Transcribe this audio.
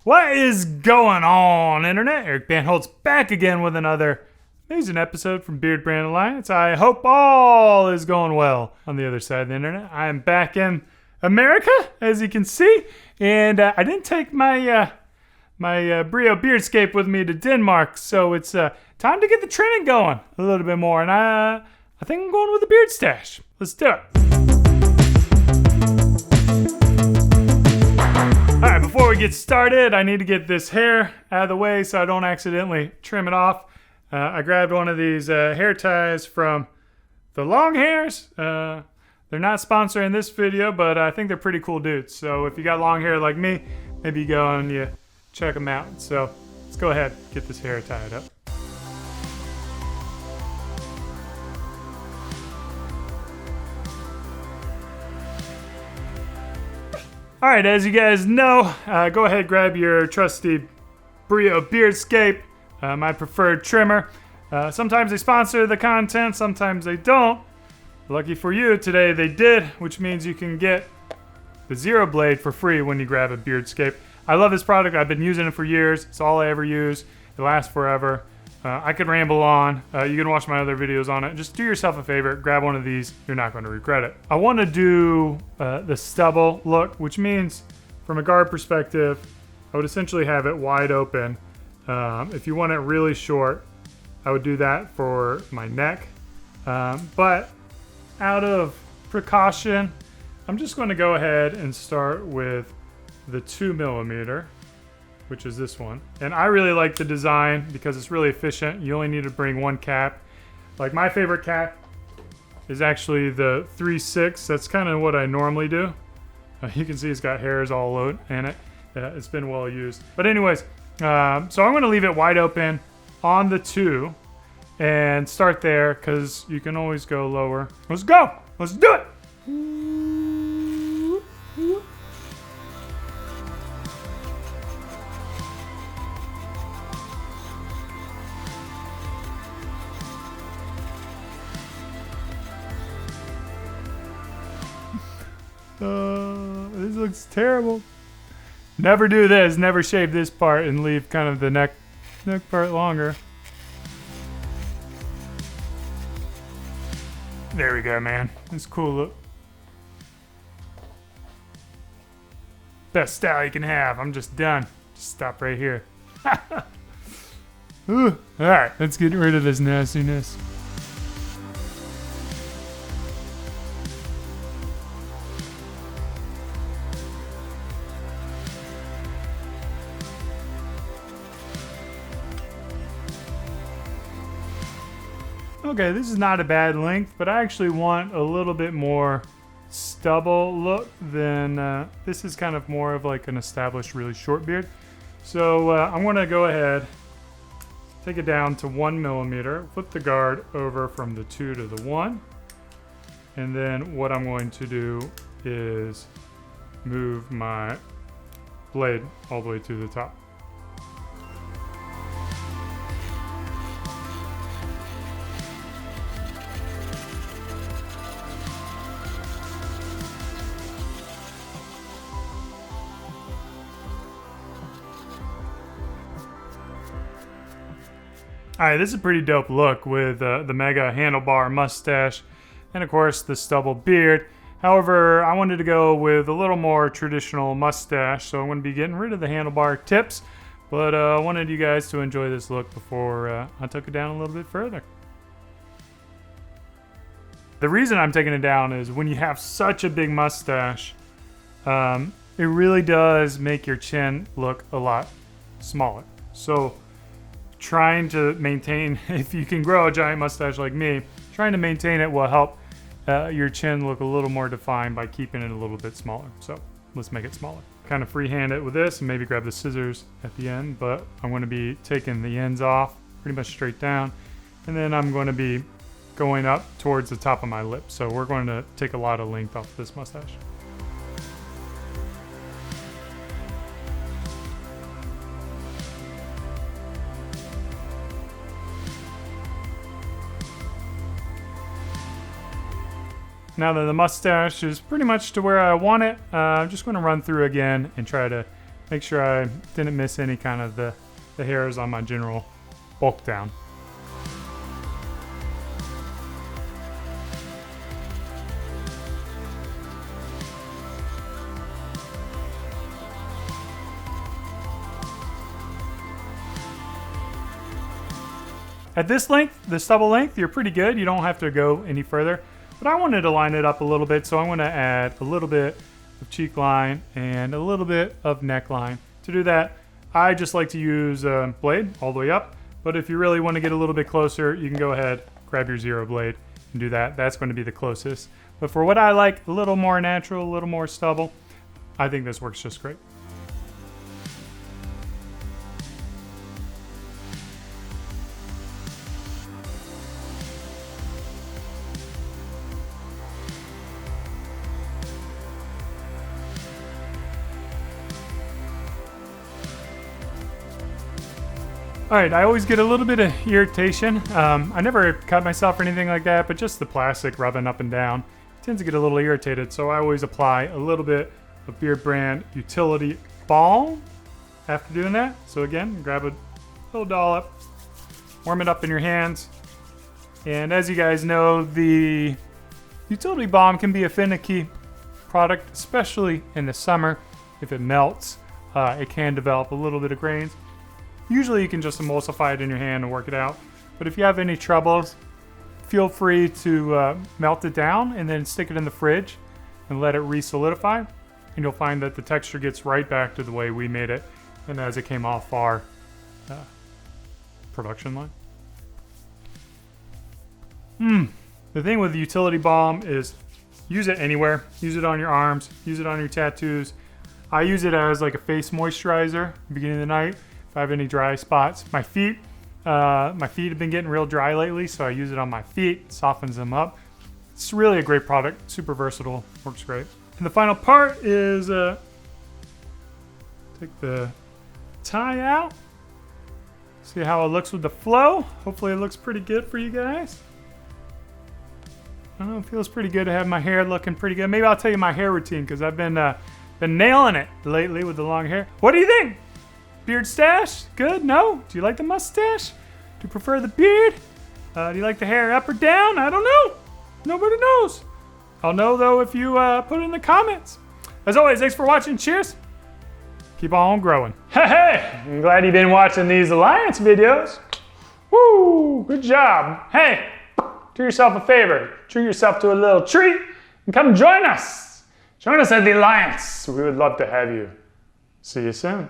What is going on, Internet? Eric Bandholz back again with another amazing episode from Beardbrand Alliance. I hope all is going well on the other side of the Internet. I am back in America, as you can see, and I didn't take my Brio Beardscape with me to Denmark, so it's time to get the trimming going a little bit more, and I think I'm going with the Beardstache. Let's do it. All right, before we get started, I need to get this hair out of the way so I don't accidentally trim it off. I grabbed one of these hair ties from the Long Hairs. They're not sponsoring this video, but I think they're pretty cool dudes. So if you got long hair like me, maybe you go and you check them out. So let's go ahead and get this hair tied up. All right, as you guys know, go ahead, grab your trusty Brio Beardscape, my preferred trimmer. Sometimes they sponsor the content, sometimes they don't. Lucky for you, today they did, which means you can get the Zero Blade for free when you grab a Beardscape. I love this product. I've been using it for years. It's all I ever use. It lasts forever. I could ramble on. You can watch my other videos on it. Just do yourself a favor. Grab one of these. You're not going to regret it. I want to do the stubble look, which means from a guard perspective, I would essentially have it wide open. If you want it really short, I would do that for my neck. But out of precaution, I'm just going to go ahead and start with the 2mm, which is this one. And I really like the design because it's really efficient. You only need to bring one cap. Like my favorite cap is actually the 3/6. That's kind of what I normally do. You can see it's got hairs all in it. It's been well used. But anyways, so I'm going to leave it wide open on the 2 and start there because you can always go lower. Let's go. Let's do it. This looks terrible. Never do this. Never shave this part and leave kind of the neck part longer. There we go, man. That's a cool look. Best style you can have. I'm just done. Just stop right here. All right, let's get rid of this nastiness. Okay, this is not a bad length, but I actually want a little bit more stubble look than this is kind of more of like an established really short beard. So I'm going to go ahead, take it down to 1mm, flip the guard over from the 2 to the 1, and then what I'm going to do is move my blade all the way to the top. All right, this is a pretty dope look with the mega handlebar mustache and of course the stubble beard. However, I wanted to go with a little more traditional mustache, so I'm going to be getting rid of the handlebar tips, but I wanted you guys to enjoy this look before I took it down a little bit further. The reason I'm taking it down is when you have such a big mustache, it really does make your chin look a lot smaller. So trying to maintain, if you can grow a giant mustache like me, trying to maintain it will help your chin look a little more defined by keeping it a little bit smaller. So let's make it smaller. Kind of freehand it with this and maybe grab the scissors at the end, but I'm going to be taking the ends off pretty much straight down, and then I'm going to be going up towards the top of my lip. So we're going to take a lot of length off this mustache. Now that the mustache is pretty much to where I want it, I'm just going to run through again and try to Make sure I didn't miss any kind of the hairs on my general bulk down. At this length, the stubble length, you're pretty good. You don't have to go any further. But I wanted to line it up a little bit, so I'm going to add a little bit of cheek line and a little bit of neckline. To do that, I just like to use a blade all the way up. But if you really want to get a little bit closer, you can go ahead, grab your zero blade and do that. That's going to be the closest. But for what I like, a little more natural, a little more stubble, I think this works just great. All right, I always get a little bit of irritation. I never cut myself or anything like that, but just the plastic rubbing up and down tends to get a little irritated. So I always apply a little bit of Beardbrand Utility Balm after doing that. So again, grab a little dollop, warm it up in your hands. And as you guys know, the Utility Balm can be a finicky product, especially in the summer. If it melts, it can develop a little bit of grains. Usually you can just emulsify it in your hand and work it out. But if you have any troubles, feel free to melt it down and then stick it in the fridge and let it re-solidify. And you'll find that the texture gets right back to the way we made it and as it came off our production line. The thing with the Utility Balm is use it anywhere. Have it on your arms, use it on your tattoos. I use it as like a face moisturizer at the beginning of the night. If I have any dry spots. My feet have been getting real dry lately, so I use it on my feet, softens them up. It's really a great product, super versatile, works great. And the final part is take the tie out, see how it looks with the flow. Hopefully it looks pretty good for you guys. I don't know, it feels pretty good to have my hair looking pretty good. Maybe I'll tell you my hair routine because I've been nailing it lately with the long hair. What do you think? Beard stash? Good? No? Do you like the mustache? Do you prefer the beard? Do you like the hair up or down? I don't know. Nobody knows. I'll know though if you put it in the comments. As always, thanks for watching. Cheers. Keep on growing. Hey, I'm glad you've been watching these Alliance videos. Woo, good job. Hey, do yourself a favor. Treat yourself to a little treat and come join us. Join us at the Alliance. We would love to have you. See you soon.